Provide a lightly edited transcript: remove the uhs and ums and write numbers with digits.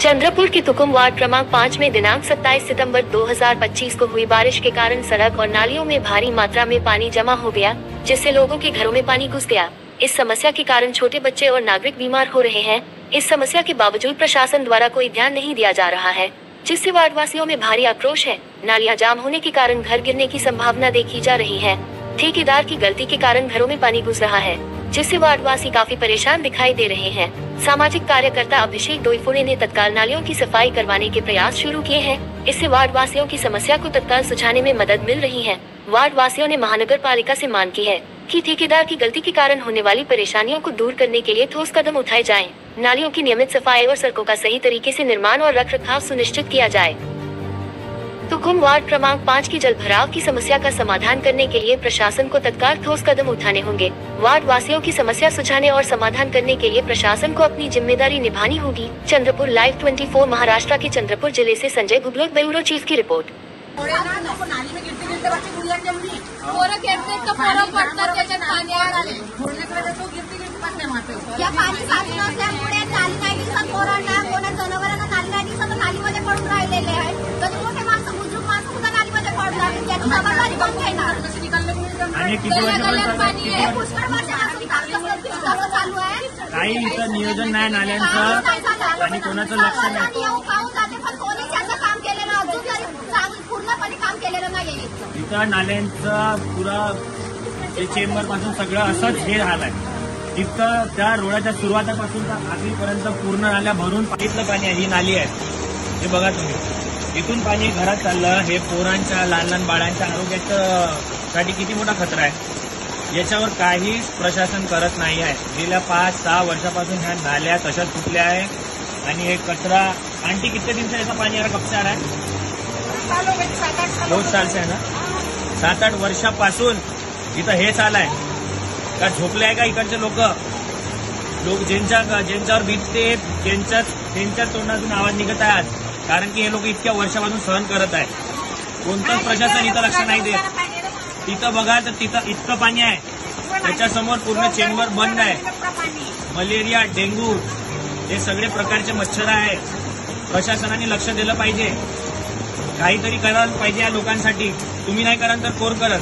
चंद्रपुर की तुकुम वार्ड क्रमांक 5 में दिनांक 27 सितंबर 2025 को हुई बारिश के कारण सड़क और नालियों में भारी मात्रा में पानी जमा हो गया, जिससे लोगों के घरों में पानी घुस गया। इस समस्या के कारण छोटे बच्चे और नागरिक बीमार हो रहे हैं। इस समस्या के बावजूद प्रशासन द्वारा कोई ध्यान नहीं दिया जा रहा है, जिससे वार्ड वासियों में भारी आक्रोश है। नालियां जाम होने के कारण घर गिरने की संभावना देखी जा रही है। ठेकेदार की गलती के कारण घरों में पानी घुस रहा है, जिससे वार्डवासी काफी परेशान दिखाई दे रहे हैं। सामाजिक कार्यकर्ता अभिषेक डोईफोड़े ने तत्काल नालियों की सफाई करवाने के प्रयास शुरू किए हैं। इससे वार्डवासियों की समस्या को तत्काल सुझाने में मदद मिल रही है। वार्डवासियों ने महानगर पालिका से मांग की है कि ठेकेदार की गलती के कारण होने वाली परेशानियों को दूर करने के लिए ठोस कदम उठाए जाएं। नालियों की नियमित सफाई और सड़कों का सही तरीके से निर्माण और रखरखाव सुनिश्चित किया जाए। तुकुम वार्ड क्रमांक 5 की जल भराव की समस्या का समाधान करने के लिए प्रशासन को तत्काल ठोस कदम उठाने होंगे। वार्ड वासियों की समस्या सुझाने और समाधान करने के लिए प्रशासन को अपनी जिम्मेदारी निभानी होगी। चंद्रपुर लाइव 24 महाराष्ट्र के चंद्रपुर जिले से संजय गुगलोत, ब्यूरो चीफ की रिपोर्ट। काही इथं नियोजन नाही नाल्यांचं आणि कोणाचं लक्ष नाही। इथं नाल्यांचं पुरा चेंबर पासून सगळं असंच हे हाल आहे। इथं त्या रोडाच्या सुरुवातापासून तर आखरीपर्यंत पूर्ण नाल्या भरून पाणीतलं पाणी आहे। ही नाली आहे, हे बघा तुम्ही, इथून पाणी घरात चाललं। हे पोरांच्या लहान लहान बाळांच्या आरोग्याच्या साठी किती मोठा खतरा आहे। याच्यावर काहीच प्रशासन करत नाही आहे। गेल्या 5-6 वर्षापासून ह्या नाल्या तशाच फुटल्या आहे आणि हे कचरा आंटी कितने दिन से ऐसा पानी आ रहा, कब से आ रहा है? बहुत साल से है ना। 7-8 वर्षापासून इथं हे चाल आहे का? झोपले आहे का इकडचे लोक ज्यांच्यावर बीतते त्यांच्या तोंडातून आवाज निघत आहे आज, कारण की हे लोक इतक्या वर्षापासून सहन करत आहे। कोणतंच प्रशासन इथं लक्ष नाही देत। तिथं बघा तर तिथं इतकं पाणी आहे, त्याच्यासमोर पूर्ण चेंबर बंद आहे। मलेरिया, डेंग्यू हे सगळे प्रकारचे मच्छर आहे। प्रशासनाने लक्ष दिलं पाहिजे, काहीतरी करायला पाहिजे या लोकांसाठी। तुम्ही नाही कराल तर कोण करत?